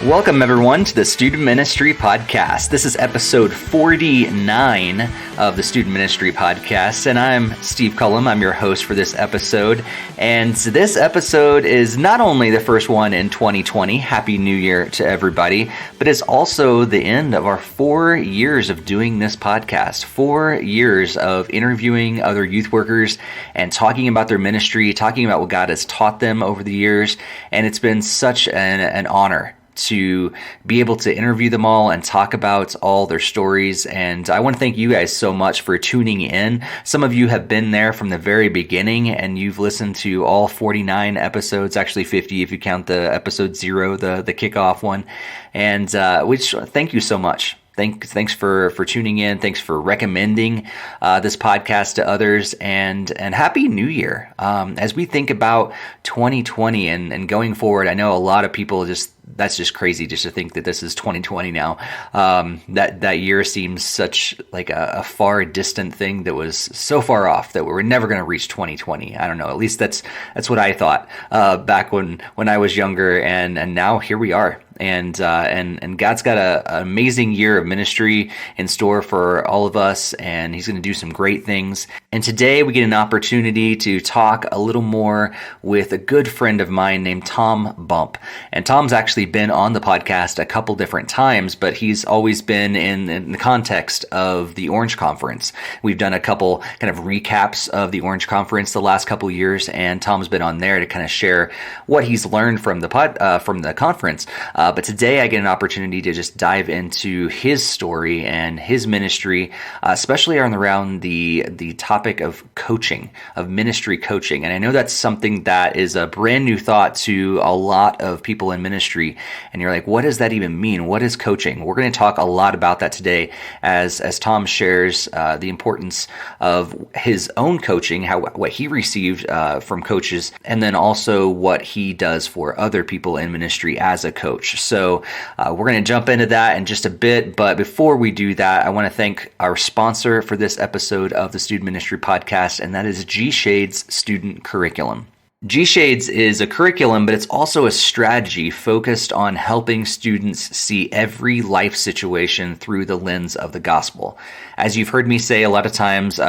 Welcome, everyone, to the Student Ministry Podcast. This is episode 49 of the Student Ministry Podcast, and I'm Steve Cullum. I'm your host for this episode, and this episode is not only the first one in 2020, Happy New Year to everybody, but it's also the end of our 4 years of doing this podcast, 4 years of interviewing other youth workers and talking about their ministry, talking about what God has taught them over the years, and it's been such an honor to be able to interview them all and talk about all their stories. And I want to thank you guys so much for tuning in. Some of you have been there from the very beginning and you've listened to all 49 episodes, actually 50 if you count the episode 0, the kickoff one. And thank you so much. Thanks for tuning in. Thanks for recommending this podcast to others, and Happy New Year. As we think about 2020 and going forward, I know a lot of people that's just crazy just to think that this is 2020 now. That year seems such like a far distant thing that was so far off that we were never going to reach 2020. I don't know. At least that's what I thought back when I was younger, and now here we are. And God's got an amazing year of ministry in store for all of us, and He's going to do some great things. And today we get an opportunity to talk a little more with a good friend of mine named Tom Bump. And Tom's actually been on the podcast a couple different times, but he's always been in the context of the Orange Conference. We've done a couple kind of recaps of the Orange Conference the last couple years, and Tom's been on there to kind of share what he's learned from the conference. But today I get an opportunity to just dive into his story and his ministry, especially around the topic of coaching, of ministry coaching. And I know that's something that is a brand new thought to a lot of people in ministry. And you're like, what does that even mean? What is coaching? We're going to talk a lot about that today as Tom shares the importance of his own coaching, what he received from coaches, and then also what he does for other people in ministry as a coach. So we're going to jump into that in just a bit. But before we do that, I want to thank our sponsor for this episode of the Student Ministry Podcast, and that is G-Shades Student Curriculum. G-Shades is a curriculum, but it's also a strategy focused on helping students see every life situation through the lens of the gospel. As you've heard me say a lot of times,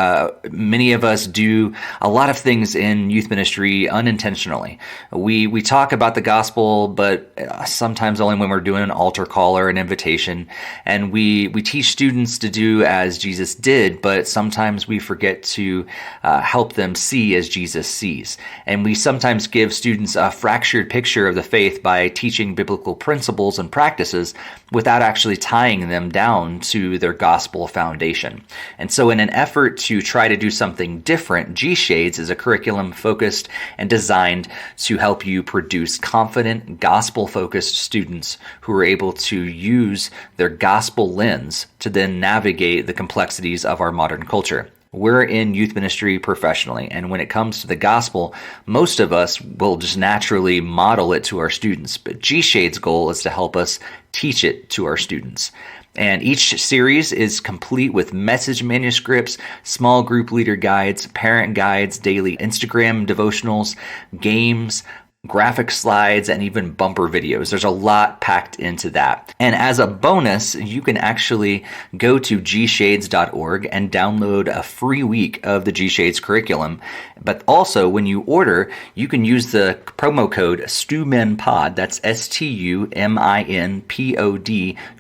many of us do a lot of things in youth ministry unintentionally. We talk about the gospel, but sometimes only when we're doing an altar call or an invitation. And we teach students to do as Jesus did, but sometimes we forget to help them see as Jesus sees. And we sometimes give students a fractured picture of the faith by teaching biblical principles and practices without actually tying them down to their gospel foundation. And so in an effort to try to do something different, G-Shades is a curriculum focused and designed to help you produce confident, gospel-focused students who are able to use their gospel lens to then navigate the complexities of our modern culture. We're in youth ministry professionally, and when it comes to the gospel, most of us will just naturally model it to our students. But G-Shade's goal is to help us teach it to our students. And each series is complete with message manuscripts, small group leader guides, parent guides, daily Instagram devotionals, games, graphic slides, and even bumper videos. There's a lot packed into that. And as a bonus, you can actually go to gshades.org and download a free week of the G-Shades curriculum. But also, when you order, you can use the promo code STUMINPOD, that's STUMINPOD,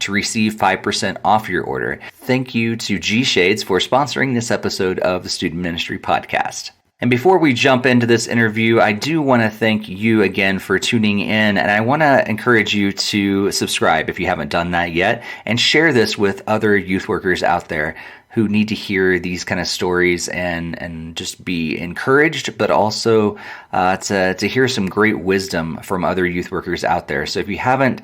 to receive 5% off your order. Thank you to G-Shades for sponsoring this episode of the Student Ministry Podcast. And before we jump into this interview, I do want to thank you again for tuning in, and I want to encourage you to subscribe if you haven't done that yet, and share this with other youth workers out there. who need to hear these kind of stories and just be encouraged, but also to hear some great wisdom from other youth workers out there. So if you haven't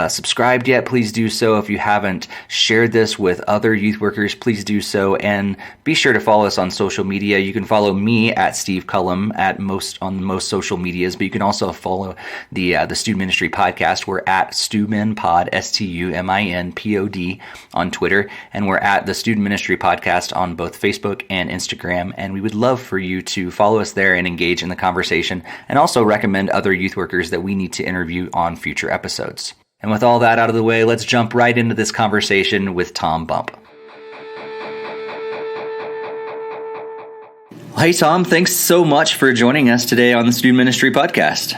subscribed yet, please do so. If you haven't shared this with other youth workers, please do so. And be sure to follow us on social media. You can follow me at Steve Cullum on most social medias, but you can also follow the Student Ministry Podcast. We're at StuminPod, StuminPod on Twitter, and we're at the Student Ministry Podcast on both Facebook and Instagram. And we would love for you to follow us there and engage in the conversation, and also recommend other youth workers that we need to interview on future episodes. And with all that out of the way, let's jump right into this conversation with Tom Bump. Hey, Tom, thanks so much for joining us today on the Student Ministry Podcast.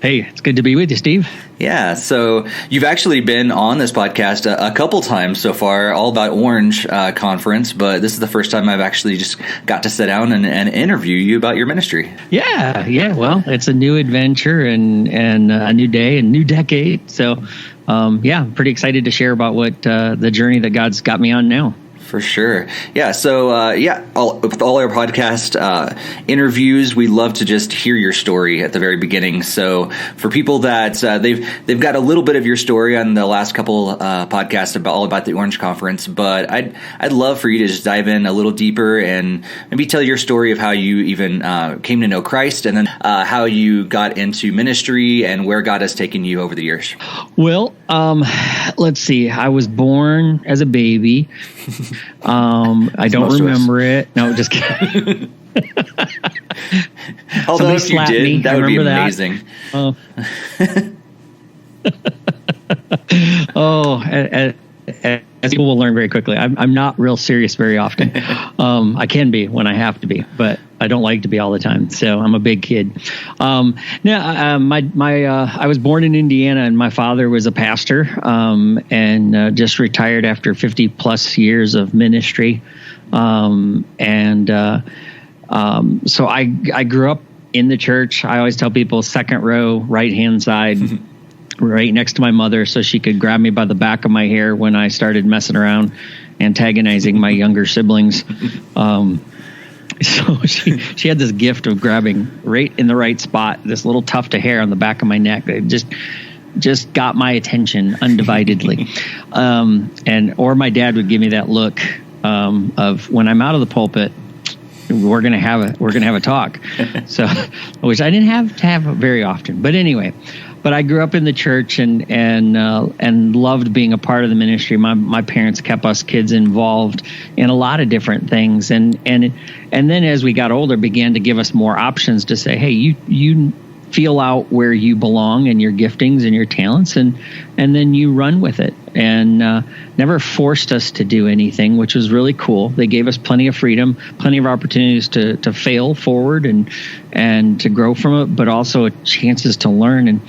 Hey, it's good to be with you, Steve. Yeah, so you've actually been on this podcast a couple times so far, All About Orange conference, but this is the first time I've actually just got to sit down and interview you about your ministry. Yeah. Well, it's a new adventure and a new day and new decade. So, I'm pretty excited to share about what the journey that God's got me on now. For sure. Yeah. So, with all our podcast interviews, we love to just hear your story at the very beginning. So for people that they've got a little bit of your story on the last couple podcasts all about the Orange Conference, but I'd love for you to just dive in a little deeper and maybe tell your story of how you even came to know Christ, and then how you got into ministry and where God has taken you over the years. Well, let's see. I was born as a baby. I don't remember it. No, just kidding. Although if you did, that would be amazing. As people will learn very quickly, I'm not real serious very often. I can be when I have to be, but I don't like to be all the time. So I'm a big kid. I was born in Indiana, and my father was a pastor, and just retired after 50 plus years of ministry. So I grew up in the church. I always tell people second row, right hand side. Right next to my mother, so she could grab me by the back of my hair when I started messing around, antagonizing my younger siblings. So she had this gift of grabbing right in the right spot, this little tuft of hair on the back of my neck. It just got my attention undividedly. Or my dad would give me that look of, when I'm out of the pulpit, we're gonna have a talk. So, which I didn't have to have very often, but anyway. But I grew up in the church and loved being a part of the ministry. My parents kept us kids involved in a lot of different things, and then as we got older, began to give us more options to say, hey, you feel out where you belong and your giftings and your talents, and then you run with it. And never forced us to do anything, which was really cool. They gave us plenty of freedom, plenty of opportunities to fail forward and to grow from it, but also chances to learn.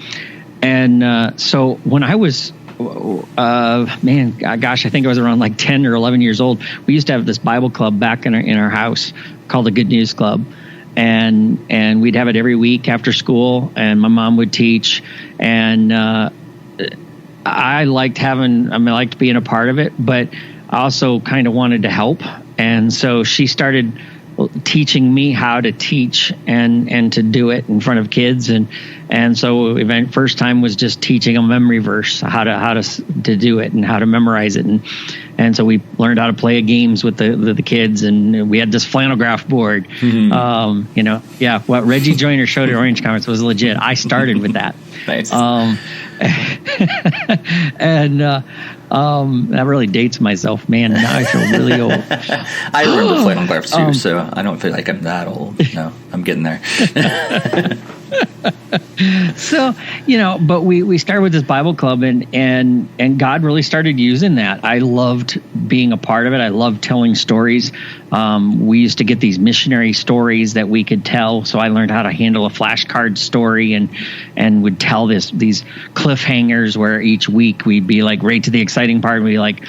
And so when I was, I think I was around like 10 or 11 years old, we used to have this Bible club back in our house called the Good News Club. And we'd have it every week after school, and my mom would teach. And I liked being a part of it, but I also kind of wanted to help. And so she started teaching me how to teach and to do it in front of kids. And so first time was just teaching a memory verse, how to do it and how to memorize it. And so we learned how to play games with the kids, and we had this flannel graph board. Mm-hmm. What Reggie Joyner showed at Orange Conference was legit. I started with that. Nice. That really dates myself, man. Now I feel really old. I remember flannel graphs too, so I don't feel like I'm that old. No, I'm getting there. So, but we started with this Bible club, and God really started using that. I loved being a part of it. I loved telling stories. We used to get these missionary stories that we could tell. So I learned how to handle a flashcard story and would tell these cliffhangers where each week we'd be like right to the exciting part and we'd be like,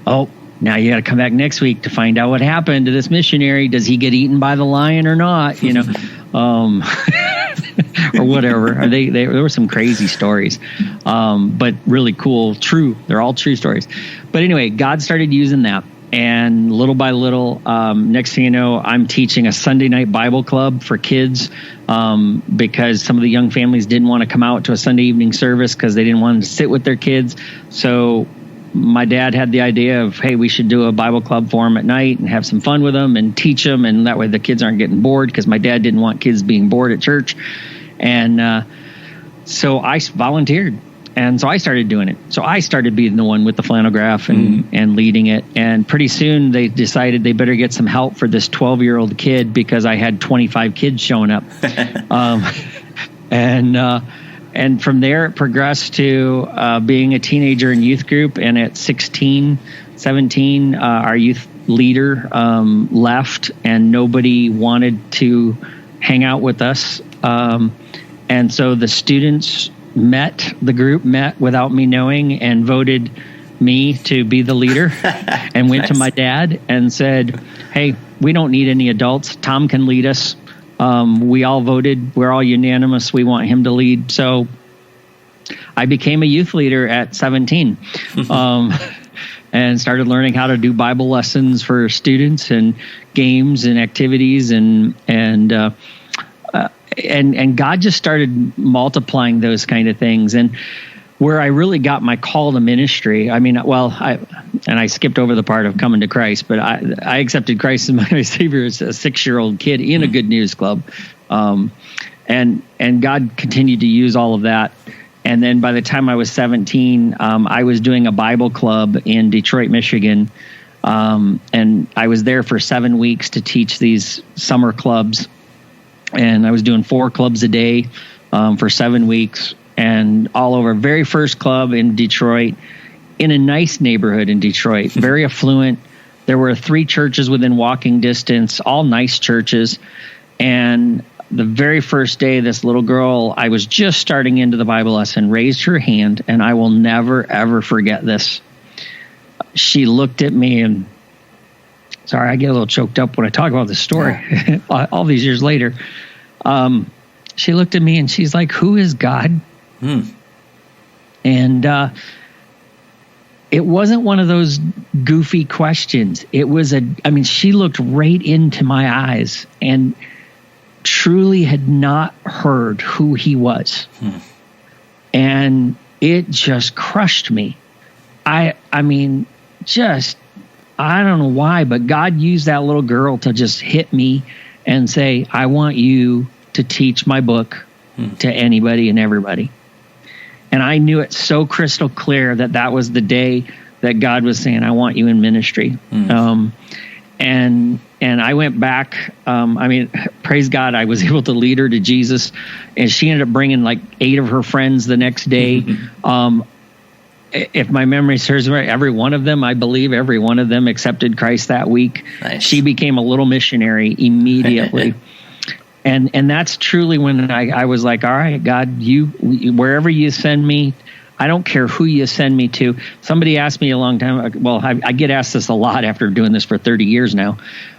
oh, now you got to come back next week to find out what happened to this missionary. Does he get eaten by the lion or not? Or whatever. There were some crazy stories, but really cool, true. They're all true stories. But anyway, God started using that. And little by little, next thing you know, I'm teaching a Sunday night Bible club for kids because some of the young families didn't want to come out to a Sunday evening service because they didn't want to sit with their kids. So my dad had the idea of, hey, we should do a Bible club for them at night and have some fun with them and teach them. And that way the kids aren't getting bored, because my dad didn't want kids being bored at church. And so I volunteered. And so I started doing it. So I started being the one with the flannel graph and leading it. And pretty soon they decided they better get some help for this 12-year-old kid, because I had 25 kids showing up. And from there it progressed to being a teenager in youth group. And at 16, 17, our youth leader left, and nobody wanted to hang out with us. And so the group met without me knowing and voted me to be the leader and went to my dad and said, hey, we don't need any adults. Tom can lead us. We all voted. We're all unanimous. We want him to lead. So I became a youth leader at 17 and started learning how to do Bible lessons for students and games and activities and God just started multiplying those kind of things. And where I really got my call to ministry, I skipped over the part of coming to Christ, but I accepted Christ as my Savior as a 6-year-old kid in a Good News Club. And God continued to use all of that. And then by the time I was 17, I was doing a Bible club in Detroit, Michigan. And I was there for 7 weeks to teach these summer clubs. And I was doing 4 clubs a day for 7 weeks, and all over. Very first club in Detroit, in a nice neighborhood in Detroit, very affluent. There were 3 churches within walking distance, all nice churches. And the very first day, this little girl, I was just starting into the Bible lesson, raised her hand, and I will never, ever forget this. She looked at me and, sorry, I get a little choked up when I talk about this story all these years later. She looked at me and she's like, who is God? And it wasn't one of those goofy questions. It was she looked right into my eyes and truly had not heard who he was. And it just crushed me. I don't know why, but God used that little girl to just hit me and say, I want you to teach my book to anybody and everybody. And I knew it so crystal clear that was the day that God was saying, I want you in ministry. And I went back. Praise God, I was able to lead her to Jesus. And she ended up bringing like 8 of her friends the next day. If my memory serves me right, every one of them accepted Christ that week. Nice. She became a little missionary immediately. And that's truly when I was like, all right, God, you wherever you send me, I don't care who you send me to. Somebody asked me a long time, I get asked this a lot after doing this for 30 years now.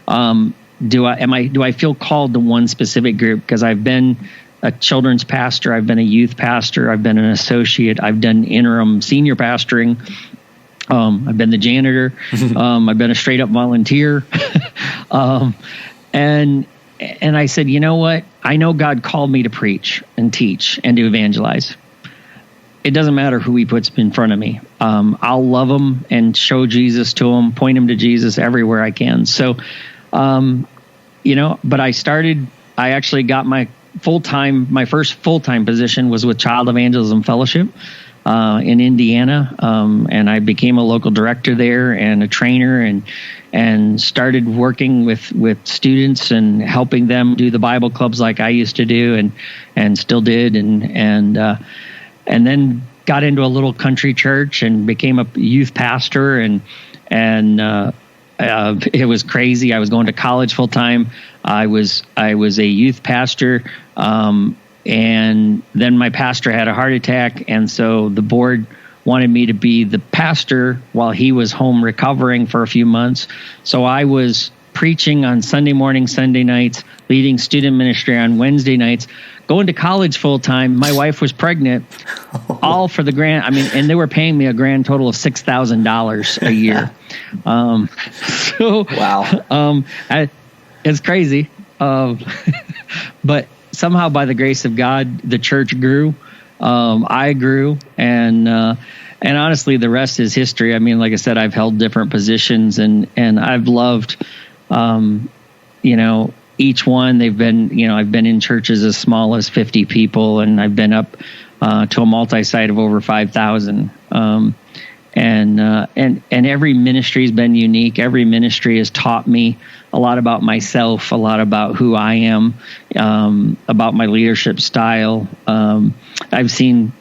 Do I feel called to one specific group? Because I've been a children's pastor, I've been a youth pastor, I've been an associate, I've done interim senior pastoring, I've been the janitor, I've been a straight up volunteer. And I said, you know what? I know God called me to preach and teach and to evangelize. It doesn't matter who he puts in front of me. I'll love them and show Jesus to them, point them to Jesus everywhere I can. So, but I actually got my first full-time position was with Child Evangelism Fellowship in Indiana. And I became a local director there and a trainer and started working with students and helping them do the Bible clubs like I used to do and still did. And then got into a little country church and became a youth pastor and it was crazy. I was going to college full time. I was a youth pastor. And then my pastor had a heart attack. And so the board wanted me to be the pastor while he was home recovering for a few months. So I was preaching on Sunday morning, Sunday nights, leading student ministry on Wednesday nights, going to college full time. My wife was pregnant. all for the grand. I mean, and they were paying me a grand total of $6,000 a year. Wow. It's crazy. But somehow by the grace of God, the church grew. I grew, and honestly, the rest is history. I mean, like I said, I've held different positions, and I've loved, each one. They've been, I've been in churches as small as 50 people, and I've been up to a multi-site of over 5,000. And every ministry has been unique. Every ministry has taught me a lot about myself, a lot about who I am, about my leadership style. I've seen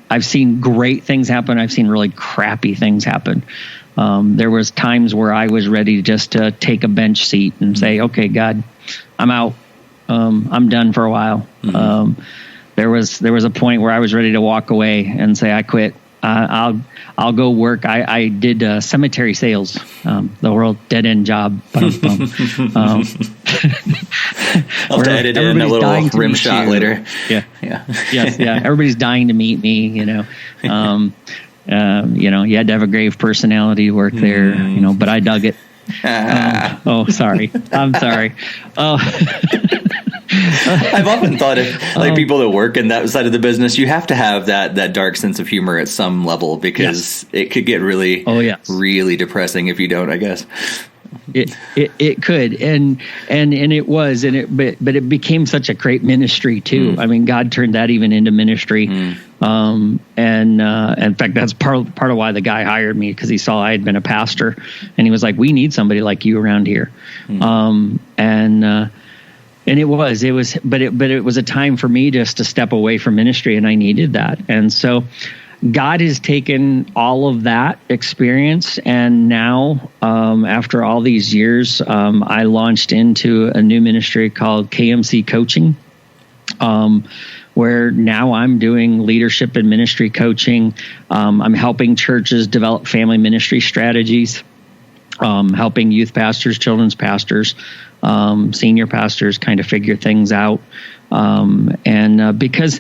great things happen. I've seen really crappy things happen. There was times where I was ready just to take a bench seat and say, "Okay, God, I'm out. I'm done for a while." Mm-hmm. There was a point where I was ready to walk away and say, "I quit. I'll go work." I did cemetery sales, the world dead end job. I'll edit in a little rim shot later. Yeah. Yes. Yeah. Everybody's dying to meet me. You had to have a grave personality to work there. But I dug it. Sorry. I'm sorry. I've often thought of people that work in that side of the business, you have to have that dark sense of humor at some level, because it could get really, really depressing if you don't, I guess. It could, and it was, but it became such a great ministry too. I mean, God turned that even into ministry. And in fact, that's part of why the guy hired me, because he saw I had been a pastor, and he was like, "We need somebody like you around here." And it was, but it was a time for me just to step away from ministry, and I needed that. And so God has taken all of that experience, and now, after all these years, I launched into a new ministry called KMC Coaching, where now I'm doing leadership and ministry coaching. I'm helping churches develop family ministry strategies, helping youth pastors, children's pastors, senior pastors kind of figure things out. Because,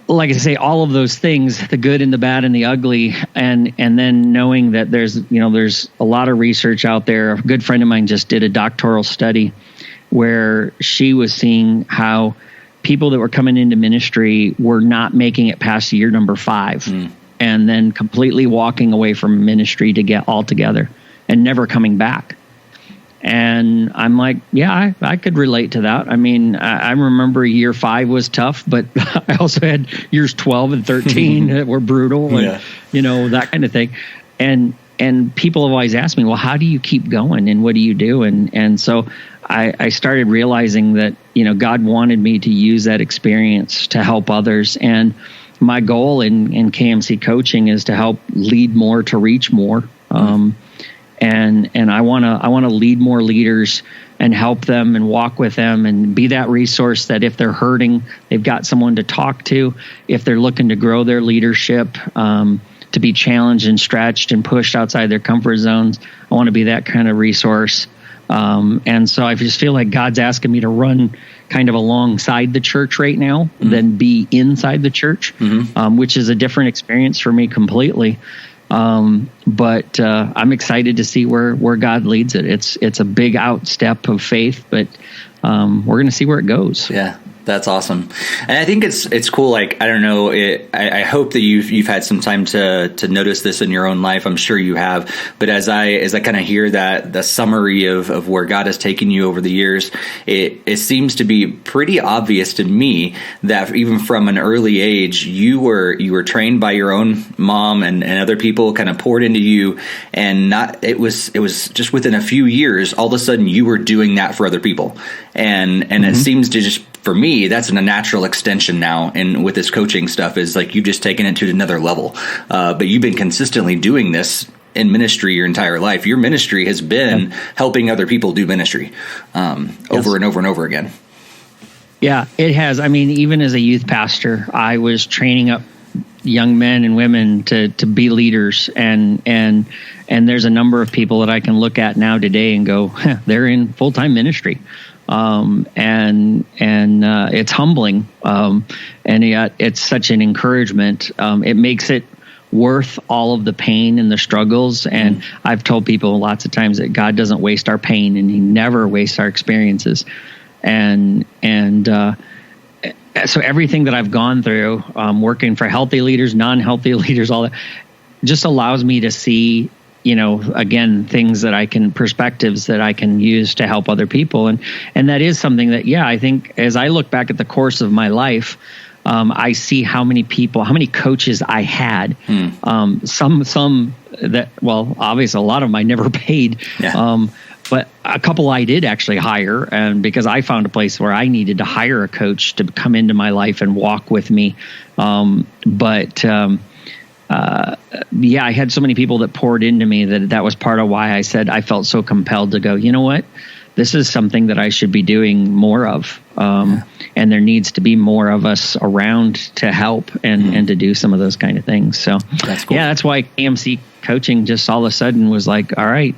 like I say, all of those things, the good and the bad and the ugly, and then knowing that there's a lot of research out there. A good friend of mine just did a doctoral study where she was seeing how people that were coming into ministry were not making it past year number 5, and then completely walking away from ministry to get all together and never coming back. And I'm like, yeah, I could relate to that. I mean, I remember year 5 was tough, but I also had years 12 and 13 that were brutal, and that kind of thing. And people have always asked me, well, how do you keep going, and what do you do? And so I started realizing that, God wanted me to use that experience to help others. And my goal in KMC Coaching is to help lead more to reach more. And I want to lead more leaders and help them and walk with them and be that resource that if they're hurting, they've got someone to talk to. If they're looking to grow their leadership, to be challenged and stretched and pushed outside their comfort zones, I want to be that kind of resource. And so I just feel like God's asking me to run kind of alongside the church right now than be inside the church, which is a different experience for me completely. But I'm excited to see where God leads it. It's a big outstep of faith, but we're going to see where it goes. Yeah. That's awesome. And I think it's cool. Like, I don't know, I hope that you've had some time to notice this in your own life. I'm sure you have. But as I kind of hear the summary of where God has taken you over the years, it seems to be pretty obvious to me that even from an early age, you were trained by your own mom and other people kind of poured into you, and it was just within a few years, all of a sudden you were doing that for other people. And it seems to just, for me, that's a natural extension now. And with this coaching stuff is like you've just taken it to another level. But you've been consistently doing this in ministry your entire life. Your ministry has been helping other people do ministry over and over and over again. Yeah, it has. I mean, even as a youth pastor, I was training up young men and women to be leaders. And there's a number of people that I can look at now today and go, they're in full-time ministry. and it's humbling, and yet it's such an encouragement. It makes it worth all of the pain and the struggles. And I've told people lots of times that God doesn't waste our pain, and He never wastes our experiences. And so everything that I've gone through, working for healthy leaders, non-healthy leaders, all that, just allows me to see, again, things that perspectives that I can use to help other people. And that is something that, I think as I look back at the course of my life, I see how many coaches I had. Some that, well, obviously a lot of them I never paid. Yeah. But a couple I did actually hire, and because I found a place where I needed to hire a coach to come into my life and walk with me. I had so many people that poured into me that was part of why I said I felt so compelled to go, you know what? This is something that I should be doing more of. And there needs to be more of us around to help and to do some of those kind of things. So that's cool. That's why KMC coaching just all of a sudden was like, all right,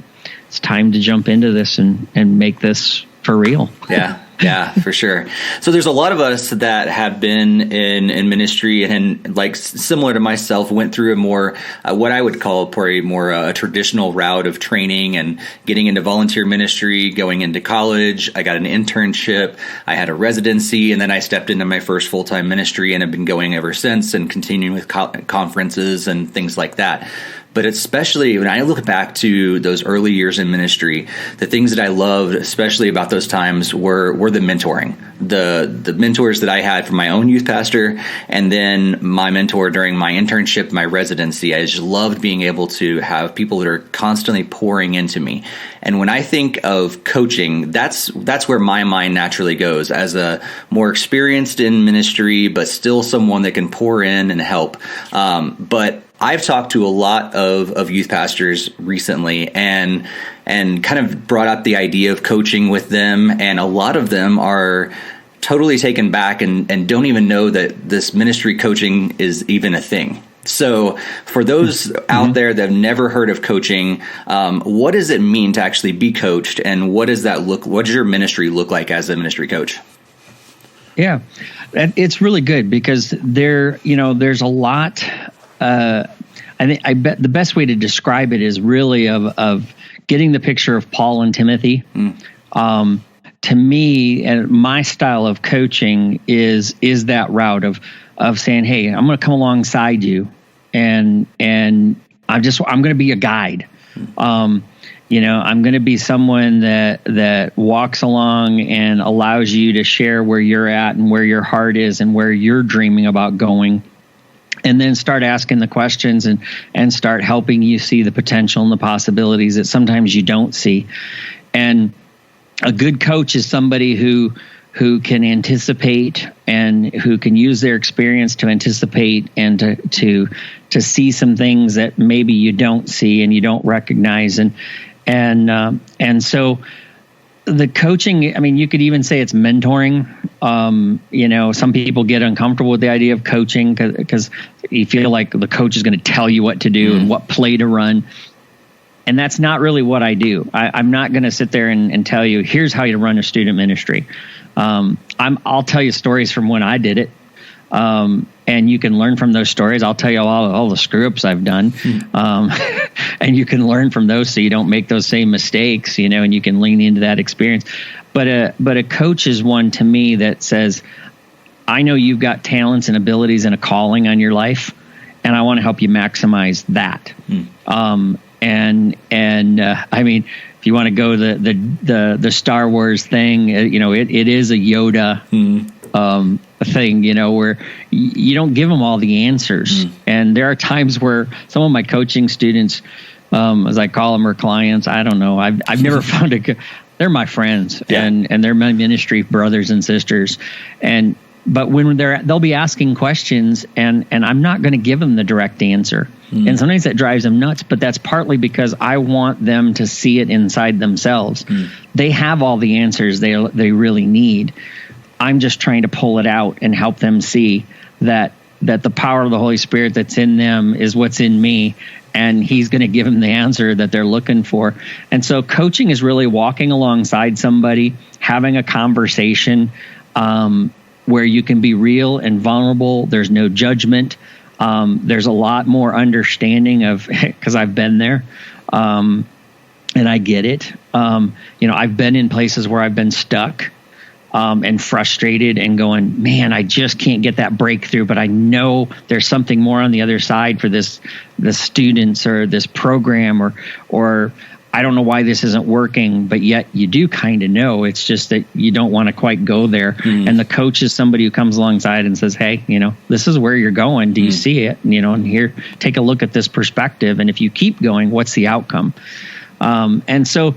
it's time to jump into this and make this for real. Yeah, for sure. So there's a lot of us that have been in ministry and like similar to myself, went through a more, what I would call probably more a traditional route of training and getting into volunteer ministry, going into college. I got an internship. I had a residency, and then I stepped into my first full-time ministry and have been going ever since and continuing with conferences and things like that. But especially when I look back to those early years in ministry, the things that I loved, especially about those times, were the mentoring. The mentors that I had from my own youth pastor, and then my mentor during my internship, my residency. I just loved being able to have people that are constantly pouring into me. And when I think of coaching, that's where my mind naturally goes, as a more experienced in ministry, but still someone that can pour in and help. But I've talked to a lot of youth pastors recently and kind of brought up the idea of coaching with them. And a lot of them are totally taken back and don't even know that this ministry coaching is even a thing. So for those out there that have never heard of coaching, what does it mean to actually be coached? And what does your ministry look like as a ministry coach? Yeah, it's really good because there's a lot. I bet the best way to describe it is really of getting the picture of Paul and Timothy. To me, and my style of coaching is that route of saying, hey, I'm going to come alongside you, and I'm going to be a guide. I'm going to be someone that walks along and allows you to share where you're at and where your heart is and where you're dreaming about going. And then start asking the questions and start helping you see the potential and the possibilities that sometimes you don't see. And a good coach is somebody who can anticipate and who can use their experience to anticipate and to see some things that maybe you don't see and you don't recognize. And so the coaching, I mean, you could even say it's mentoring. Some people get uncomfortable with the idea of coaching because you feel like the coach is going to tell you what to do and what play to run. And that's not really what I do. I'm not going to sit there and tell you, here's how you run a student ministry. I'll tell you stories from when I did it. And you can learn from those stories. I'll tell you all the screw ups I've done. And you can learn from those so you don't make those same mistakes, and you can lean into that experience. But a coach is one to me that says, I know you've got talents and abilities and a calling on your life, and I want to help you maximize that. I mean, if you want to go the Star Wars thing, it is a Yoda thing, where you don't give them all the answers. And there are times where some of my coaching students, as I call them, or clients, I don't know. I've never found they're my friends and they're my ministry brothers and sisters. But when they'll be asking questions and I'm not going to give them the direct answer. And sometimes that drives them nuts, but that's partly because I want them to see it inside themselves. They have all the answers they really need. I'm just trying to pull it out and help them see that the power of the Holy Spirit that's in them is what's in me, and he's going to give them the answer that they're looking for. And so coaching is really walking alongside somebody, having a conversation where you can be real and vulnerable. There's no judgment. There's a lot more understanding of, because I've been there, and I get it. I've been in places where I've been stuck and frustrated and going, man, I just can't get that breakthrough, but I know there's something more on the other side for the students or this program, or I don't know why this isn't working, but yet you do kind of know. It's just that you don't want to quite go there. And the coach is somebody who comes alongside and says, hey, this is where you're going. Do you see it? And here, take a look at this perspective. And if you keep going, what's the outcome? And so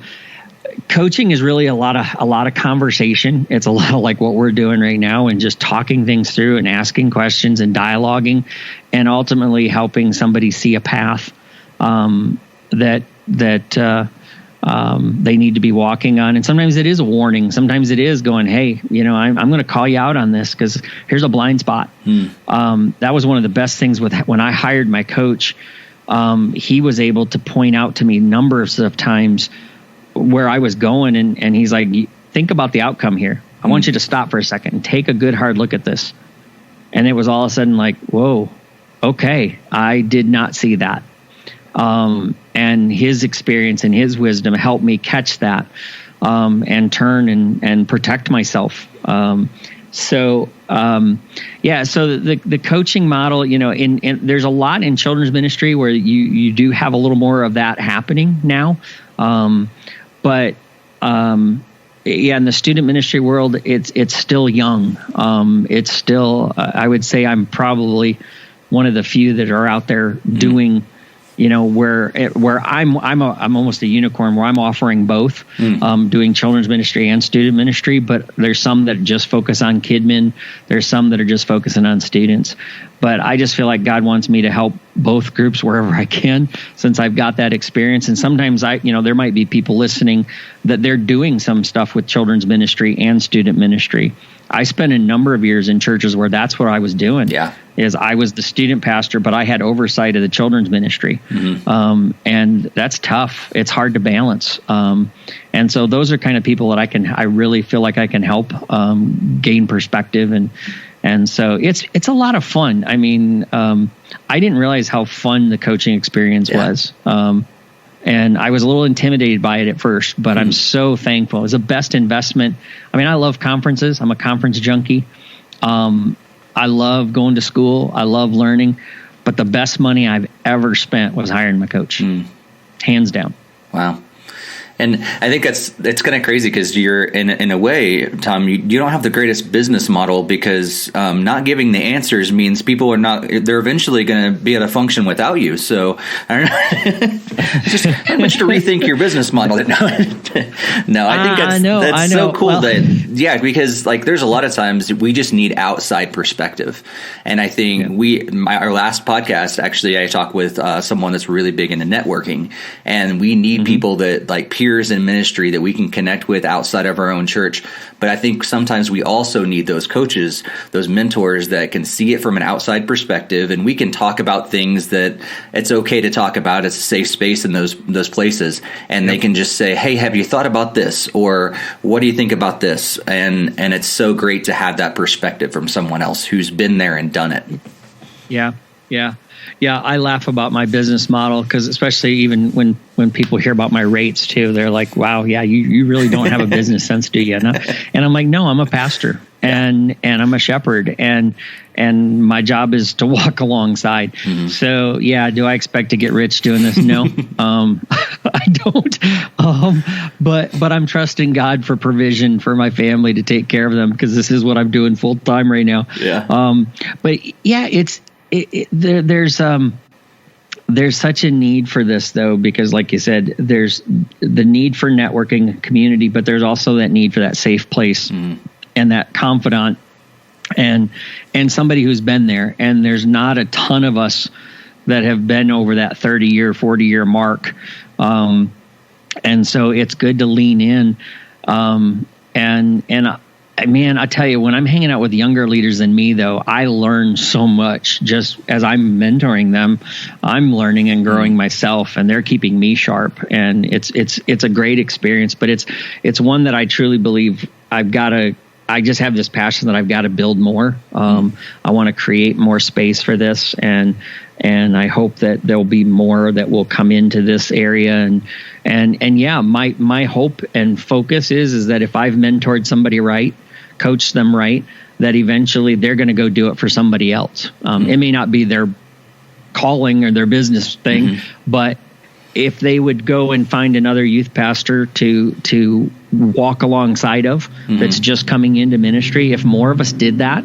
coaching is really a lot of conversation. It's a lot of like what we're doing right now, and just talking things through and asking questions and dialoguing, and ultimately helping somebody see a path that they need to be walking on. And sometimes it is a warning. Sometimes it is going, hey, I'm going to call you out on this because here's a blind spot. That was one of the best things when I hired my coach. He was able to point out to me numbers of times where I was going, and he's like, think about the outcome here. I want you to stop for a second and take a good hard look at this. And it was all of a sudden like, whoa, okay, I did not see that. And his experience and his wisdom helped me catch that, and turn and protect myself. So the coaching model, in there's a lot in children's ministry where you do have a little more of that happening now. But in the student ministry world, it's still young. It's still, I would say I'm probably one of the few that are out there doing, where I'm almost a unicorn, where I'm offering both, doing children's ministry and student ministry. But there's some that just focus on kidmin. There's some that are just focusing on students. But I just feel like God wants me to help both groups wherever I can, since I've got that experience. And sometimes there might be people listening that they're doing some stuff with children's ministry and student ministry. I spent a number of years in churches where that's what I was doing. Yeah. Is I was the student pastor, but I had oversight of the children's ministry. And that's tough. It's hard to balance. And so those are kind of people that I really feel like I can help gain perspective. And so it's a lot of fun. I mean, I didn't realize how fun the coaching experience was. And I was a little intimidated by it at first, but I'm so thankful. It was the best investment. I mean, I love conferences. I'm a conference junkie. I love going to school. I love learning. But the best money I've ever spent was hiring my coach. Hands down. Wow. And I think it's kind of crazy because you're in a way, Tom, you don't have the greatest business model, because not giving the answers means people they're eventually going to be able to function without you. So I don't know, just how much to rethink your business model. No, I think that's so cool. Well, because like there's a lot of times we just need outside perspective. And I think our last podcast, actually, I talked with someone that's really big into networking, and we need people that like peers in ministry that we can connect with outside of our own church. But I think sometimes we also need those coaches, those mentors that can see it from an outside perspective, and we can talk about things that it's okay to talk about. It's a safe space in those places, and they can just say, hey, have you thought about this? Or what do you think about this? And it's so great to have that perspective from someone else who's been there and done it. Yeah, I laugh about my business model, because especially even when people hear about my rates too, they're like, wow, yeah, you really don't have a business sense, do you? And I'm like, no, I'm a pastor and I'm a shepherd, and my job is to walk alongside. So yeah, do I expect to get rich doing this? No, I don't. But I'm trusting God for provision for my family to take care of them, because this is what I'm doing full time right now. But yeah, there's such a need for this, though, because like you said, there's the need for networking community, but there's also that need for that safe place and that confidant and somebody who's been there. And there's not a ton of us that have been over that 30-year, 40-year mark. And so it's good to lean in. And Man, I tell you, when I'm hanging out with younger leaders than me, though, I learn so much. Just as I'm mentoring them, I'm learning and growing myself, and they're keeping me sharp. And it's a great experience, but it's one that I truly believe I just have this passion that I've got to build more. I want to create more space for this, and I hope that there'll be more that will come into this area. And yeah, my hope and focus is that if I've mentored somebody right, coached them right, that eventually they're going to go do it for somebody else. It may not be their calling or their business thing, but if they would go and find another youth pastor to walk alongside of that's just coming into ministry, if more of us did that,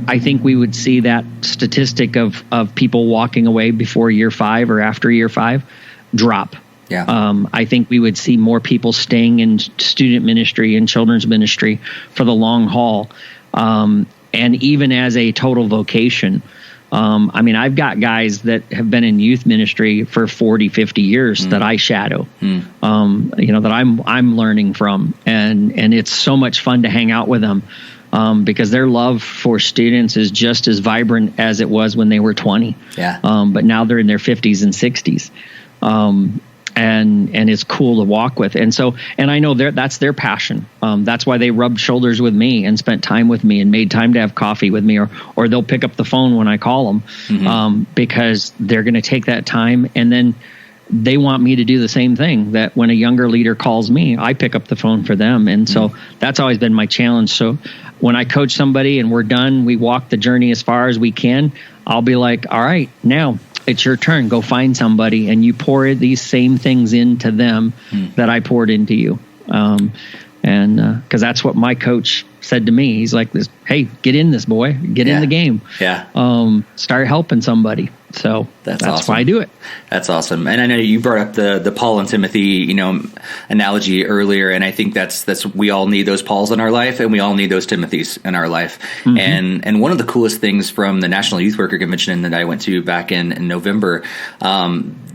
I think we would see that statistic of people walking away before year 5 or after year 5 drop. Yeah. I think we would see more people staying in student ministry and children's ministry for the long haul. And even as a total vocation, I mean, I've got guys that have been in youth ministry for 40, 50 years that I shadow, that I'm learning from. And it's so much fun to hang out with them because their love for students is just as vibrant as it was when they were 20. Yeah. But now they're in their 50s and 60s. And it's cool to walk with. And I know that's their passion. That's why they rubbed shoulders with me and spent time with me and made time to have coffee with me, or they'll pick up the phone when I call them, because they're going to take that time. And then they want me to do the same thing, that when a younger leader calls me, I pick up the phone for them. And so that's always been my challenge. So when I coach somebody and we're done, we walk the journey as far as we can, I'll be like, all right, now it's your turn. Go find somebody, and you pour these same things into them that I poured into you. And because that's what my coach said to me. He's like, "Hey, get in this, boy. Get in the game. Yeah. Start helping somebody." So that's awesome. Why I do it. That's awesome. And I know you brought up the Paul and Timothy, analogy earlier, and I think that's we all need those Pauls in our life, and we all need those Timothys in our life. And one of the coolest things from the National Youth Worker Convention that I went to back in November,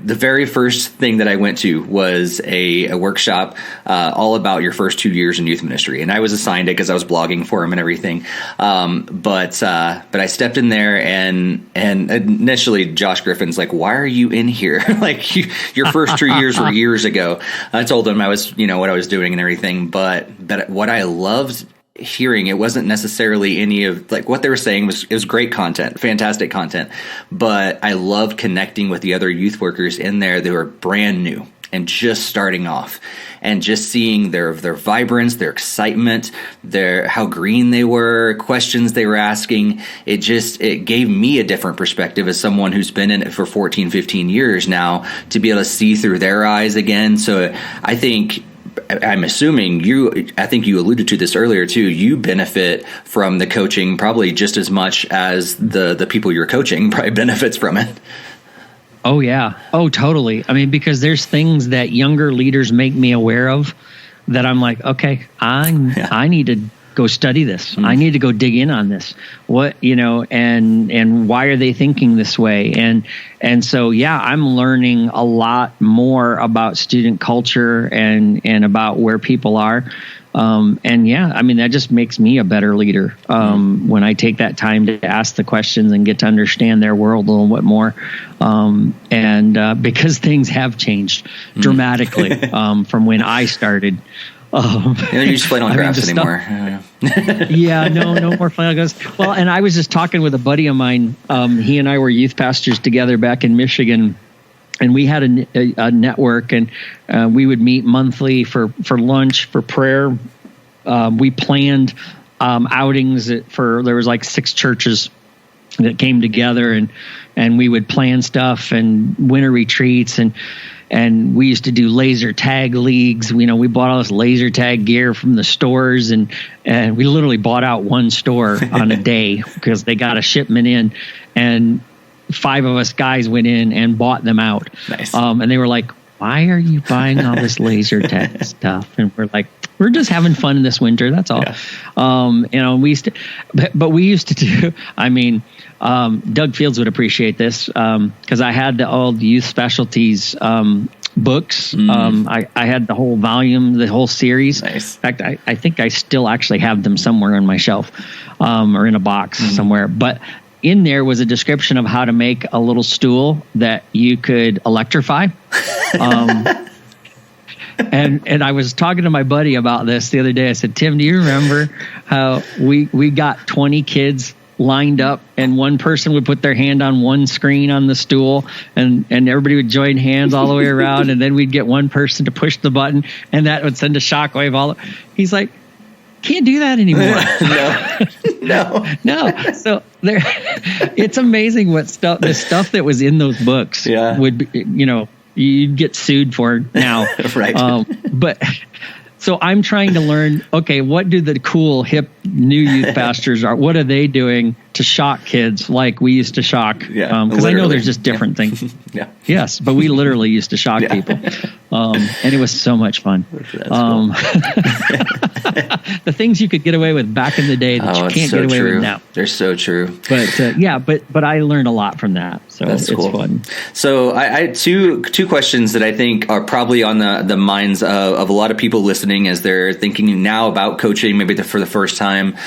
the very first thing that I went to was a workshop all about your first 2 years in youth ministry, and I was assigned it because I was blogging for him and everything. But I stepped in there, and initially Josh Griffin's like, "Why are you in here? Like your first 2 years were years ago." I told him I was, what I was doing and everything, but what I loved hearing, it wasn't necessarily any of like what they were saying. It was great content, fantastic content, but I loved connecting with the other youth workers in there. They were brand new and just starting off, and just seeing their vibrance, their excitement, how green they were, questions they were asking. It gave me a different perspective as someone who's been in it for 14, 15 years now, to be able to see through their eyes again. So I'm assuming I think you alluded to this earlier too, you benefit from the coaching probably just as much as the people you're coaching probably benefits from it. Oh, yeah. Oh, totally. I mean, because there's things that younger leaders make me aware of that I'm like, okay, I need to go study this. I need to go dig in on this. What, and why are they thinking this way? And so, yeah, I'm learning a lot more about student culture and about where people are. And yeah, I mean, that just makes me a better leader when I take that time to ask the questions and get to understand their world a little bit more. Because things have changed dramatically from when I started. You just play on graphs anymore. Yeah, no more playing on graphs. Well, and I was just talking with a buddy of mine. He and I were youth pastors together back in Michigan. And we had a network, and we would meet monthly for lunch, for prayer. We planned outings there was like 6 churches that came together, and we would plan stuff and winter retreats, and we used to do laser tag leagues. We bought all this laser tag gear from the stores, and we literally bought out one store on a day because they got a shipment in, and 5 of us guys went in and bought them out. Nice. And they were like, "Why are you buying all this laser tag stuff?" And we're like, "We're just having fun in this winter. That's all." Yeah. We used to, but we used to do, I mean, Doug Fields would appreciate this because I had all the youth specialties books. I had the whole volume, the whole series. Nice. In fact, I think I still actually have them somewhere on my shelf, or in a box somewhere. But in there was a description of how to make a little stool that you could electrify. And I was talking to my buddy about this the other day. I said, Tim, do you remember how we got 20 kids lined up and one person would put their hand on one screen on the stool and everybody would join hands all the way around, and then we'd get one person to push the button and that would send a shockwave all. He's like, can't do that anymore. No. So there, it's amazing what the stuff that was in those books would be, you'd get sued for now. Right. But so I'm trying to learn, okay, what do the cool, hip, new youth pastors are? What are they doing to shock kids like we used to shock? Because I know there's just different things. Yeah. Yes, but we literally used to shock people. And it was so much fun. Cool. The things you could get away with back in the day that you can't get away with now. They're so true. But but I learned a lot from that. So that's it's cool. Fun. So I had two questions that I think are probably on the minds of a lot of people listening as they're thinking now about coaching, maybe for the first time.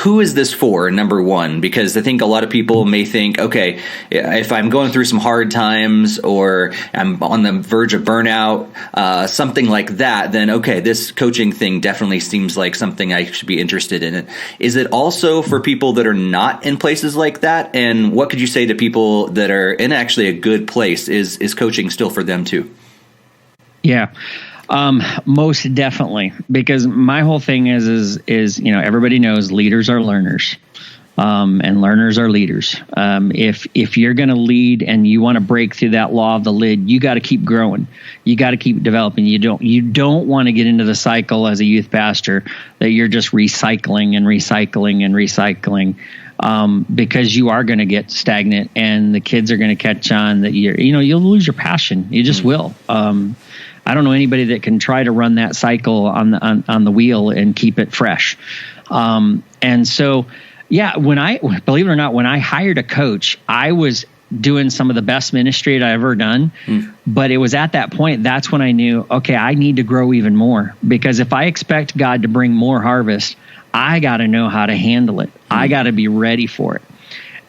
Who is this for, number one? Because I think a lot of people may think, okay, if I'm going through some hard times or I'm on the verge of burnout, something like that, then okay, this coaching thing definitely seems like something I should be interested in. Is it also for people that are not in places like that? And what could you say to people that are in actually a good place? Is coaching still for them too? Yeah. Most definitely, because my whole thing is everybody knows leaders are learners. And learners are leaders. If you're going to lead and you want to break through that law of the lid, you got to keep growing. You got to keep developing. You don't want to get into the cycle as a youth pastor that you're just recycling and recycling and recycling, because you are going to get stagnant and the kids are going to catch on that you'll lose your passion. You just will. I don't know anybody that can try to run that cycle on the wheel and keep it fresh. And so. Yeah, believe it or not, when I hired a coach, I was doing some of the best ministry I'd ever done. But it was at that point, that's when I knew, okay, I need to grow even more. Because if I expect God to bring more harvest, I got to know how to handle it. I got to be ready for it.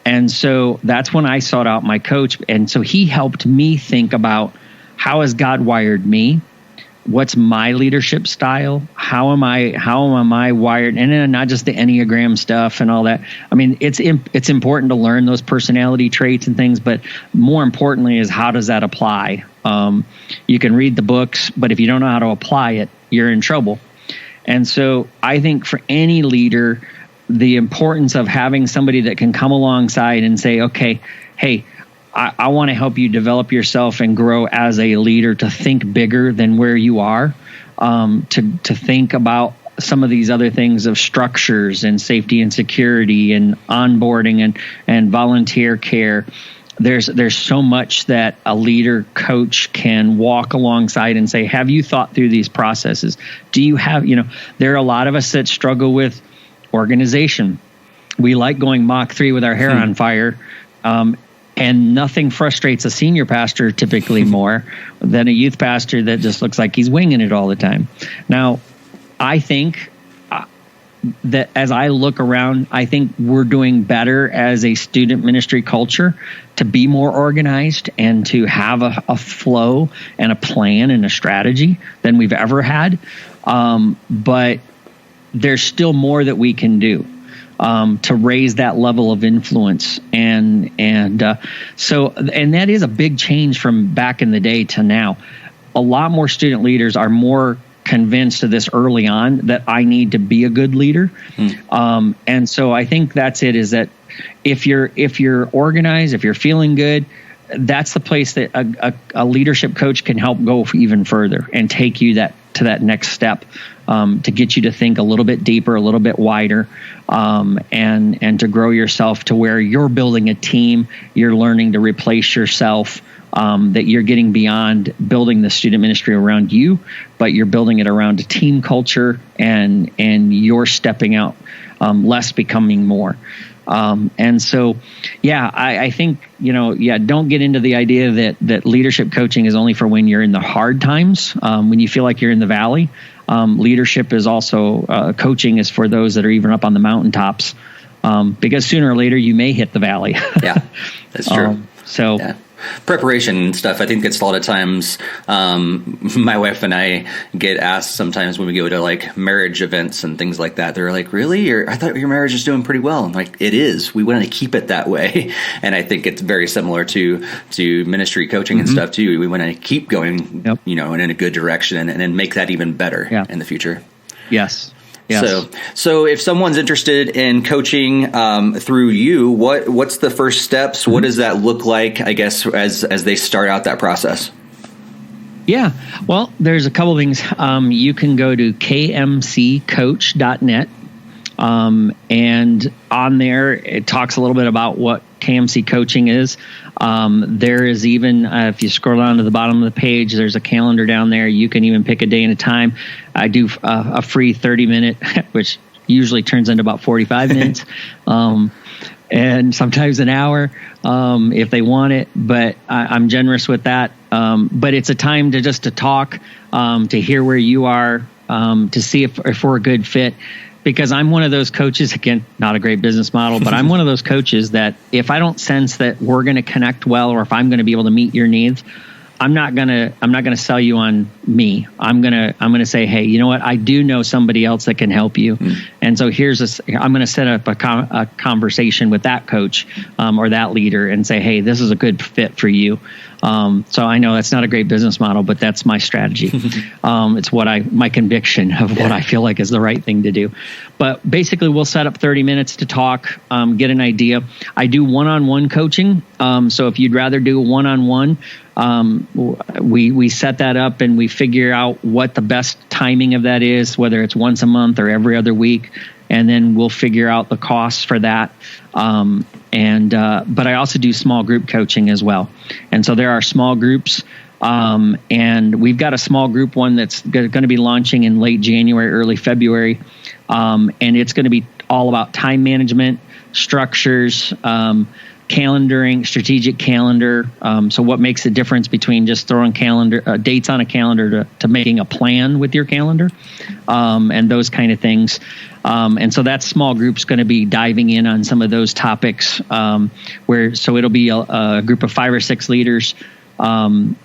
And so that's when I sought out my coach. And so he helped me think about, how has God wired me? What's my leadership style? How am I wired? And then not just the Enneagram stuff and all that. I mean, it's important to learn those personality traits and things, but more importantly is, how does that apply? You can read the books, but if you don't know how to apply it, you're in trouble. And so I think for any leader, the importance of having somebody that can come alongside and say, okay, hey, I want to help you develop yourself and grow as a leader, to think bigger than where you are, to think about some of these other things of structures and safety and security and onboarding and volunteer care. There's so much that a leader coach can walk alongside and say, have you thought through these processes? Do you have, there are a lot of us that struggle with organization. We like going Mach 3 with our hair on fire. And nothing frustrates a senior pastor typically more than a youth pastor that just looks like he's winging it all the time. Now, I think that as I look around, I think we're doing better as a student ministry culture to be more organized and to have a flow and a plan and a strategy than we've ever had. But there's still more that we can do. To raise that level of influence. And that is a big change from back in the day to now. A lot more student leaders are more convinced of this early on, that I need to be a good leader. And so I think that's it, is that if you're organized, if you're feeling good, that's the place that a leadership coach can help go even further and take you to that next step, to get you to think a little bit deeper, a little bit wider, and to grow yourself to where you're building a team, you're learning to replace yourself, that you're getting beyond building the student ministry around you, but you're building it around a team culture, and you're stepping out, less becoming more. And so, yeah, I think, don't get into the idea that leadership coaching is only for when you're in the hard times, when you feel like you're in the valley. Leadership is also, coaching is for those that are even up on the mountaintops, because sooner or later you may hit the valley. Yeah, that's true. Yeah. Preparation and stuff, I think it's a lot of times, my wife and I get asked sometimes when we go to like marriage events and things like that. They're like, really? I thought your marriage is doing pretty well. I'm like, it is. We want to keep it that way. And I think it's very similar to ministry coaching and stuff too. We want to keep going, and in a good direction and then make that even better in the future. Yes. Yes. So if someone's interested in coaching through you, what's the first steps? What does that look like, I guess, as they start out that process? Yeah. Well, there's a couple things. You can go to kmccoach.net. And on there, it talks a little bit about what KMC coaching is. There is even, if you scroll down to the bottom of the page, there's a calendar down there. You can even pick a day and a time. I do a free 30-minute, which usually turns into about 45 minutes, and sometimes an hour if they want it. But I'm generous with that. But it's a time to talk, to hear where you are, to see if we're a good fit. Because I'm one of those coaches, again, not a great business model, but I'm one of those coaches that if I don't sense that we're going to connect well, or if I'm going to be able to meet your needs, I'm not gonna sell you on me. I'm gonna say, hey, you know what? I do know somebody else that can help you, and so I'm gonna set up a conversation with that coach or that leader and say, hey, this is a good fit for you. So I know that's not a great business model, but that's my strategy. It's my conviction of what I feel like is the right thing to do. But basically, we'll set up 30 minutes to talk, get an idea. I do one-on-one coaching. So if you'd rather do one-on-one, we set that up and we figure out what the best timing of that is, whether it's once a month or every other week. And then we'll figure out the costs for that. But I also do small group coaching as well. And so there are small groups, and we've got a small group one that's going to be launching in late January, early February. And it's going to be all about time management, structures, calendaring, strategic calendar. So what makes the difference between just throwing dates on a calendar to making a plan with your calendar, and those kind of things. And so that small group's going to be diving in on some of those topics, so it'll be a group of 5 or 6 leaders, and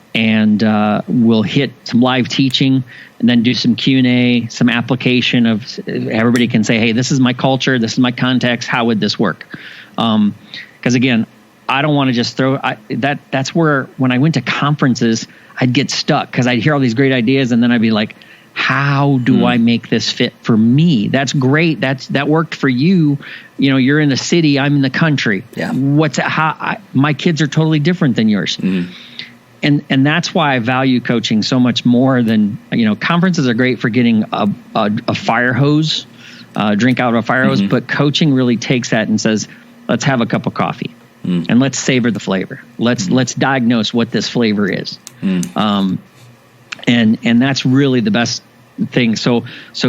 we'll hit some live teaching and then do some Q&A, some application of everybody can say, hey, this is my culture, this is my context, how would this work? Because again, I don't want to just that's where when I went to conferences, I'd get stuck because I'd hear all these great ideas and then I'd be like, how do I make this fit for me? That's great. That worked for you. You're in the city, I'm in the country. Yeah. My kids are totally different than yours. And that's why I value coaching so much more than, conferences are great for getting a fire hose, drink out of a fire hose, but coaching really takes that and says, let's have a cup of coffee and let's savor the flavor. Let's diagnose what this flavor is. And that's really the best thing. So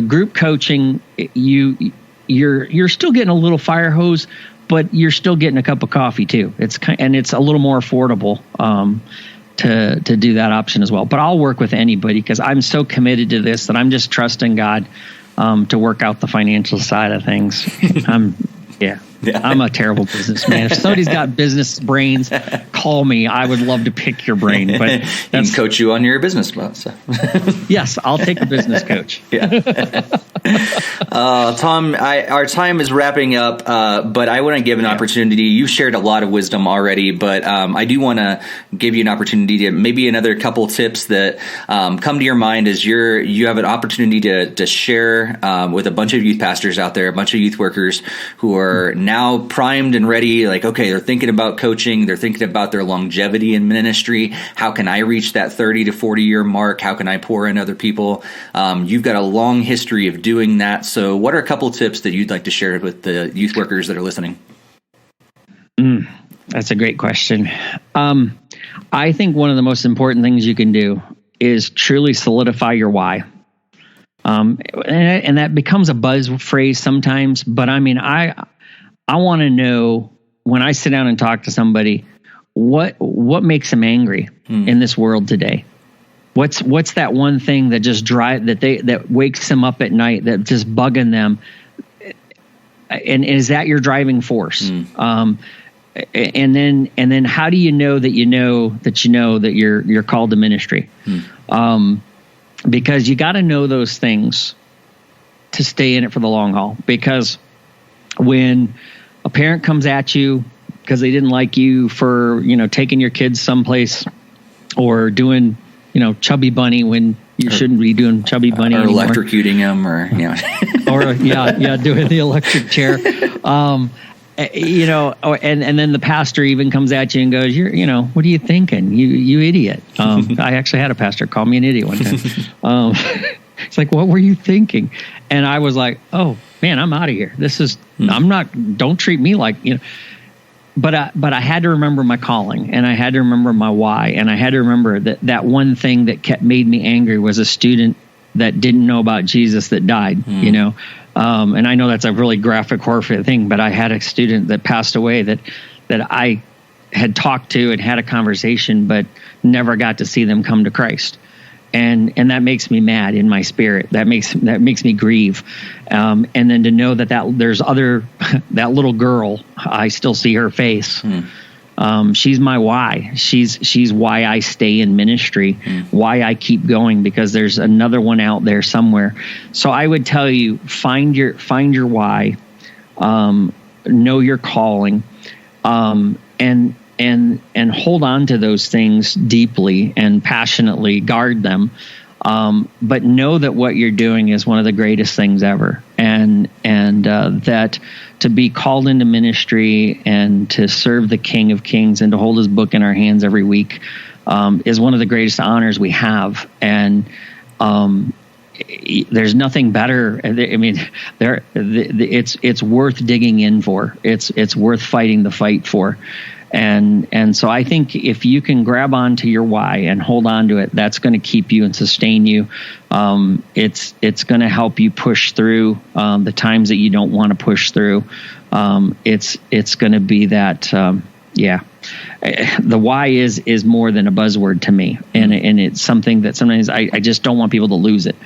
group coaching, you're still getting a little fire hose, but you're still getting a cup of coffee too. It's a little more affordable to do that option as well. But I'll work with anybody because I'm so committed to this that I'm just trusting God to work out the financial side of things. I'm a terrible businessman. If somebody's got business brains, call me. I would love to pick your brain. But he can coach you on your business stuff. So. Yes, I'll take a business coach. Tom, our time is wrapping up, but I want to give an opportunity. You've shared a lot of wisdom already, but I do want to give you an opportunity to maybe another couple tips that come to your mind as you have an opportunity to share with a bunch of youth pastors out there, a bunch of youth workers who are now primed and ready. Like, okay, they're thinking about coaching. They're thinking about their longevity in ministry. How can I reach that 30 to 40 year mark? How can I pour in other people? You've got a long history of doing that. So what are a couple tips that you'd like to share with the youth workers that are listening? That's a great question. I think one of the most important things you can do is truly solidify your why. And that becomes a buzz phrase sometimes, but I mean, I want to know when I sit down and talk to somebody, what makes them angry in this world today? What's that one thing that just that wakes them up at night, that just bugging them? And is that your driving force? And then how do you know that you're called to ministry? Because you got to know those things to stay in it for the long haul. Because when a parent comes at you because they didn't like you for, taking your kids someplace or doing, chubby bunny when you shouldn't be doing chubby bunny or anymore. Electrocuting them or, or doing the electric chair. And then the pastor even comes at you and goes, what are you thinking? You idiot. I actually had a pastor call me an idiot one time. It's like, what were you thinking? And I was like, oh man, I'm out of here. Don't treat me like, but I had to remember my calling, and I had to remember my why. And I had to remember that one thing that made me angry was a student that didn't know about Jesus that died, and I know that's a really graphic, horrific thing, but I had a student that passed away that I had talked to and had a conversation, but never got to see them come to Christ. And that makes me mad in my spirit. That makes me grieve. And then to know that there's that little girl, I still see her face. She's my why. She's why I stay in ministry, why I keep going, because there's another one out there somewhere. So I would tell you, find your why, know your calling, and hold on to those things deeply and passionately, guard them. But know that what you're doing is one of the greatest things ever. And that to be called into ministry and to serve the King of Kings and to hold his book in our hands every week is one of the greatest honors we have. And there's nothing better. I mean, it's worth digging in for. It's worth fighting the fight for. And so I think if you can grab onto your why and hold on to it, that's going to keep you and sustain you. It's going to help you push through the times that you don't want to push through. It's going to be that, the why is more than a buzzword to me, and it's something that sometimes I just don't want people to lose it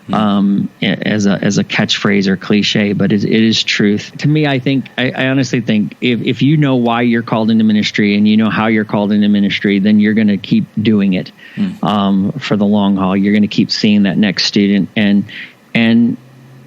as a catchphrase or cliche, but it is truth to me. I honestly think if you know why you're called into ministry and you know how you're called into ministry, then you're going to keep doing it for the long haul. You're going to keep seeing that next student, and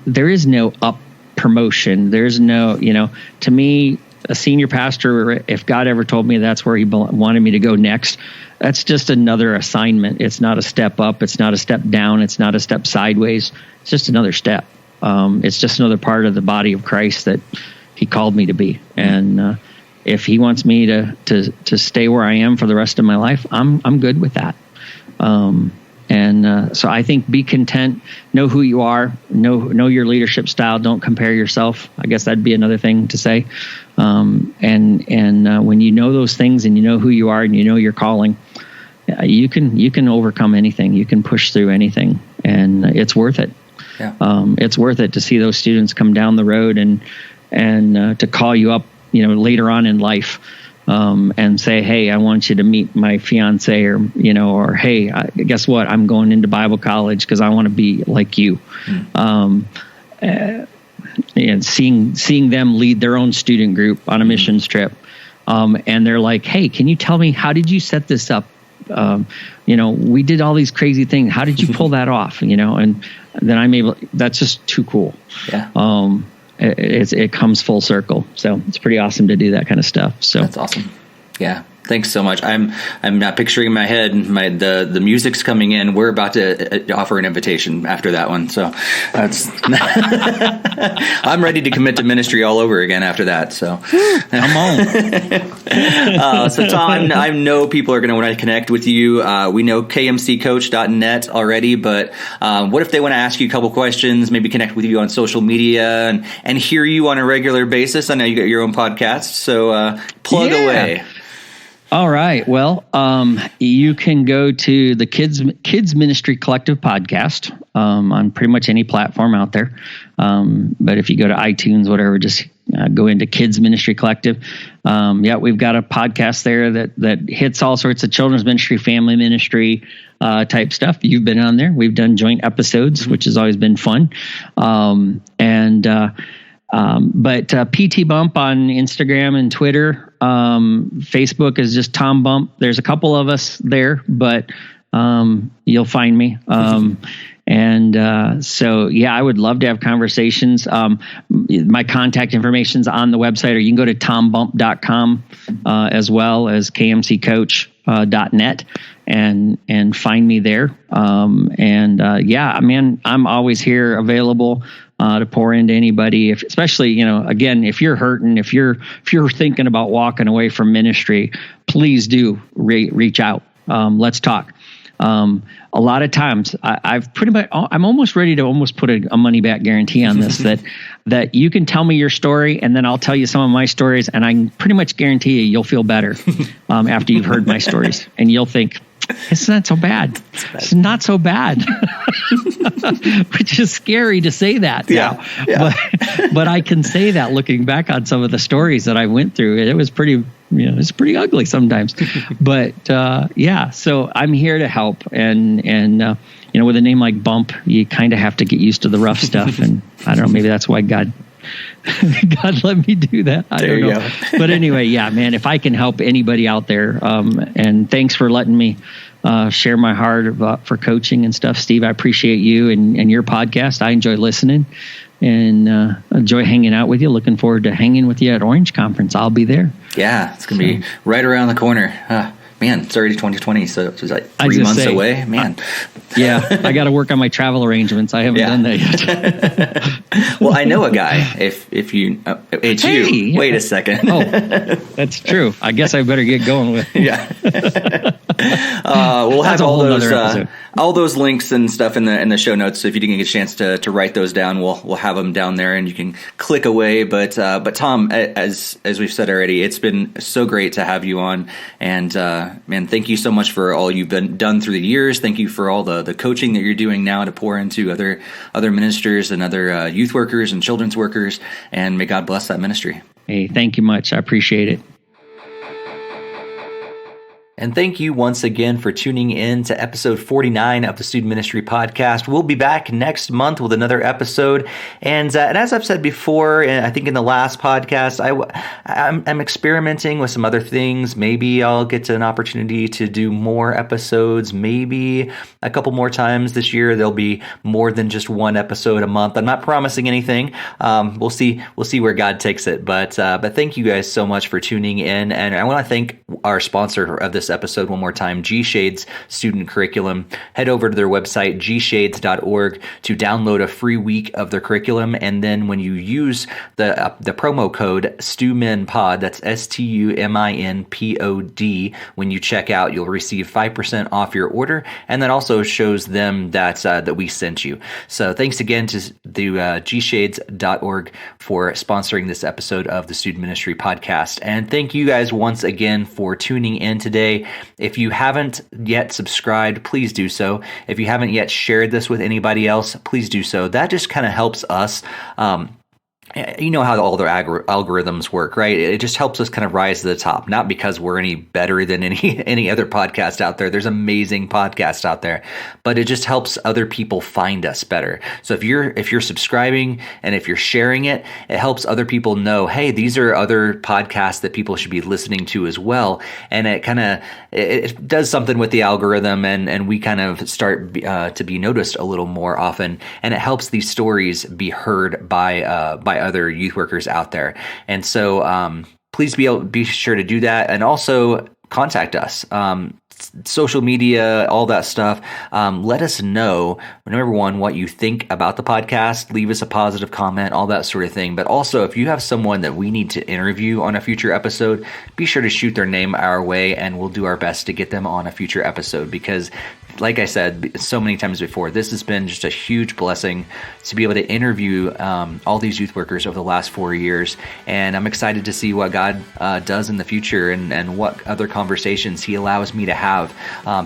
there is no up promotion. There's no, to me, a senior pastor, if God ever told me that's where he wanted me to go next, that's just another assignment. It's not a step up. It's not a step down. It's not a step sideways. It's just another step. It's just another part of the body of Christ that he called me to be. And if he wants me to stay where I am for the rest of my life, I'm good with that. So I think be content, know who you are, know your leadership style. Don't compare yourself. I guess that'd be another thing to say. When you know those things and you know who you are and you know your calling, you can overcome anything. You can push through anything, and it's worth it. Yeah. It's worth it to see those students come down the road and to call you up, later on in life. And say, hey, I want you to meet my fiance, or hey, guess what? I'm going into Bible college because I want to be like you. And seeing them lead their own student group on a missions trip. And they're like, hey, can you tell me, how did you set this up? We did all these crazy things. How did you pull that off? And then that's just too cool. Yeah. It comes full circle. So it's pretty awesome to do that kind of stuff. So that's awesome. Yeah. Thanks so much. I'm not picturing in my head the music's coming in. We're about to offer an invitation after that one. So that's I'm ready to commit to ministry all over again after that. So come on. So Tom, I know people are going to want to connect with you. We know kmccoach.net already, but what if they want to ask you a couple questions, maybe connect with you on social media and hear you on a regular basis? I know you got your own podcast, so plug away. All right. Well, you can go to the Kids Ministry Collective podcast on pretty much any platform out there. But if you go to iTunes, whatever, just go into Kids Ministry Collective. We've got a podcast there that hits all sorts of children's ministry, family ministry type stuff. You've been on there. We've done joint episodes, which has always been fun. But PT Bump on Instagram and Twitter. Facebook is just Tom Bump. There's a couple of us there, but you'll find me. I would love to have conversations. My contact information's on the website, or you can go to tombump.com as well as kmccoach.net and find me there. I'm always here available to pour into anybody, especially, again, if you're hurting, if you're thinking about walking away from ministry, please do reach out. Let's talk. A lot of times I'm almost ready to almost put a money back guarantee on this, that you can tell me your story and then I'll tell you some of my stories, and I can pretty much guarantee you'll feel better after you've heard my stories, and you'll think, it's not so bad. It's not so bad, which is scary to say that. Yeah. But I can say that looking back on some of the stories that I went through, it was pretty, it's pretty ugly sometimes. But so I'm here to help, and with a name like Bump, you kind of have to get used to the rough stuff, and I don't know, maybe that's why God let me do that. I don't know. But anyway, man, if I can help anybody out there, and thanks for letting me share my heart for coaching and stuff, Steve. I appreciate you and your podcast. I enjoy listening and enjoy hanging out with you. Looking forward to hanging with you at Orange Conference. I'll be there. Yeah, it's going to be right around the corner. Man, it's already 2020, so it's like 3 months away. Man. I got to work on my travel arrangements. I haven't done that yet. Well, I know a guy. If you, it's you. Wait a second. Oh, that's true. I guess I better get going with. We'll have all those links and stuff in the show notes. So if you didn't get a chance to write those down, we'll have them down there, and you can click away. But Tom, as we've said already, it's been so great to have you on, and man, thank you so much for all you've done through the years. Thank you for all the coaching that you're doing now to pour into other ministers and other youth workers and children's workers. And may God bless that ministry. Hey, thank you much. I appreciate it. And thank you once again for tuning in to episode 49 of the Student Ministry Podcast. We'll be back next month with another episode. And as I've said before, I think in the last podcast, I'm experimenting with some other things. Maybe I'll get to an opportunity to do more episodes. Maybe a couple more times this year. There'll be more than just one episode a month. I'm not promising anything. We'll see where God takes it. But thank you guys so much for tuning in. And I want to thank our sponsor of this episode one more time, G-Shades Student Curriculum. Head over to their website, gshades.org, to download a free week of their curriculum. And then when you use the promo code STUMINPOD, that's STUMINPOD, when you check out, you'll receive 5% off your order. And that also shows them that we sent you. So thanks again to the gshades.org for sponsoring this episode of the Student Ministry Podcast. And thank you guys once again for tuning in today. If you haven't yet subscribed, please do so. If you haven't yet shared this with anybody else, please do so. That just kind of helps us. You know how all their algorithms work, right? It just helps us kind of rise to the top, not because we're any better than any other podcast out there. There's amazing podcasts out there, but it just helps other people find us better. So if you're subscribing and if you're sharing it, it helps other people know, hey, these are other podcasts that people should be listening to as well. And it kind of it does something with the algorithm, and we kind of start to be noticed a little more often, and it helps these stories be heard by other youth workers out there. And so please be sure to do that, and also contact us. Social media, all that stuff. Let us know, number one, what you think about the podcast. Leave us a positive comment, all that sort of thing. But also, if you have someone that we need to interview on a future episode, be sure to shoot their name our way, and we'll do our best to get them on a future episode, because like I said so many times before, this has been just a huge blessing to be able to interview all these youth workers over the last 4 years. And I'm excited to see what God does in the future and what other conversations he allows me to have,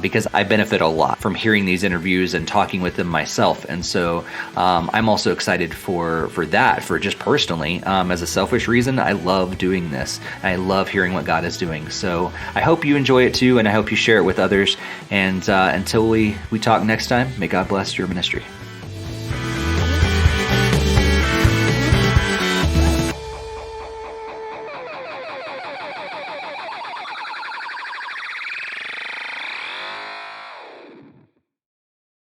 because I benefit a lot from hearing these interviews and talking with them myself. And so I'm also excited for that, for just personally, as a selfish reason. I love doing this. I love hearing what God is doing. So I hope you enjoy it too, and I hope you share it with others. And until we talk next time, may God bless your ministry.